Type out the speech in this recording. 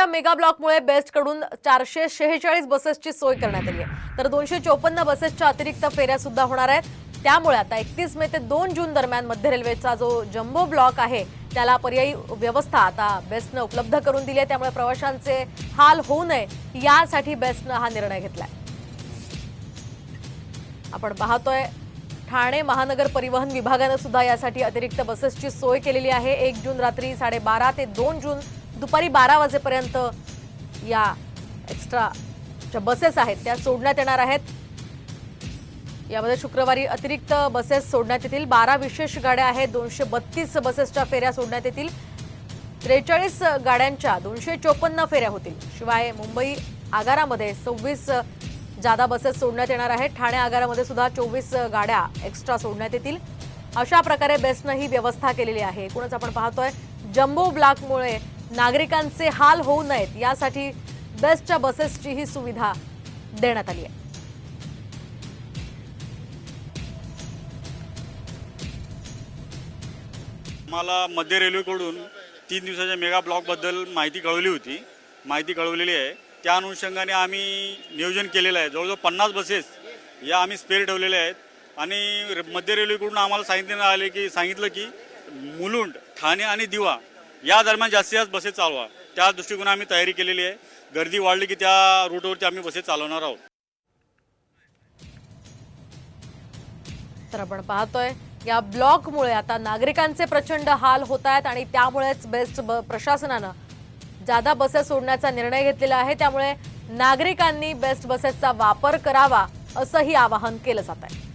या मेगा ब्लॉकमुळे बेस्टकडून 446 बसेसची सोय करण्यात आली आहे, तर 254 बसेसच्या अतिरिक्त फेऱ्या सुद्धा होणार आहेत। त्यामुळे आता 31 मे ते 2 जून दरम्यान मध्य रेल्वेचा जो जम्बो ब्लॉक आहे त्याला पर्यायी व्यवस्था आता बेस्टने उपलब्ध करून दिली आहे। त्यामुळे प्रवाशांचे हाल होऊ नये यासाठी बेस्टने हा निर्णय घेतलाय। आपण पाहतोय ठाणे महानगर परिवहन विभागाने सुद्धा यासाठी अतिरिक्त बसेसची सोय केलेली आहे। 1 जून रात्री 12:30 ते 2 जून दुपारी 12 वाजेपर्यंत या एक्स्ट्रा ज्या बसेस आहेत त्या सोडण्यात येणार आहेत। यामध्ये शुक्रवारी अतिरिक्त बसेस सोडण्यात येतील। 12 विशेष गाड्या आहेत, 232 बसेसच्या फेऱ्या सोडण्यात येतील। 43 गाड्यांच्या 254 फेऱ्या होतील। शिवाय मुंबई आगारामध्ये 26 जादा बसेस सोडण्यात येणार आहेत। ठाणे आगारामध्ये सुद्धा 24 गाड्या एक्स्ट्रा सोडण्यात येतील। अशा प्रकारे बेस्टने ही व्यवस्था केलेली आहे। एकूणच आपण पाहतोय जम्बो ब्लॉकमुळे नागरिकांचे हाल होऊ नयेत यासाठी बेस्टच्या बसेसची ही सुविधा देण्यात आली आहे। मला मध्य रेल्वेकडून 3 दिवसाच्या मेगा ब्लॉकबद्दल माहिती कळवलेली आहे। त्या अनुषंगाने आम्ही नियोजन केलेलं आहे। जवळजवळ 50 बसेस या आम्ही स्पेअर ठेवलेल्या आहेत आणि मध्य रेल्वेकडून आम्हाला सांगितलं की मुलुंड, ठाणे आणि दिवा या दरम्यान जास्तीत जास्त बसेस चालवा। त्या दृष्टिकोनाने आम्ही तयारी केलेली आहे। गर्दी वाढली की त्या रूटवरती आम्ही बसेस चालवणार आहोत। तर आपण पाहतोय या ब्लॉकमुळे आता नागरिकांचे प्रचंड हाल होत आहेत आणि त्यामुळेच बेस्ट प्रशासनाने जादा बसेस सोडण्याचा निर्णय घेतलेला आहे। त्यामुळे नागरिकांनी बेस्ट बसेसचा वापर करावा असंही आवाहन केलं जात आहे।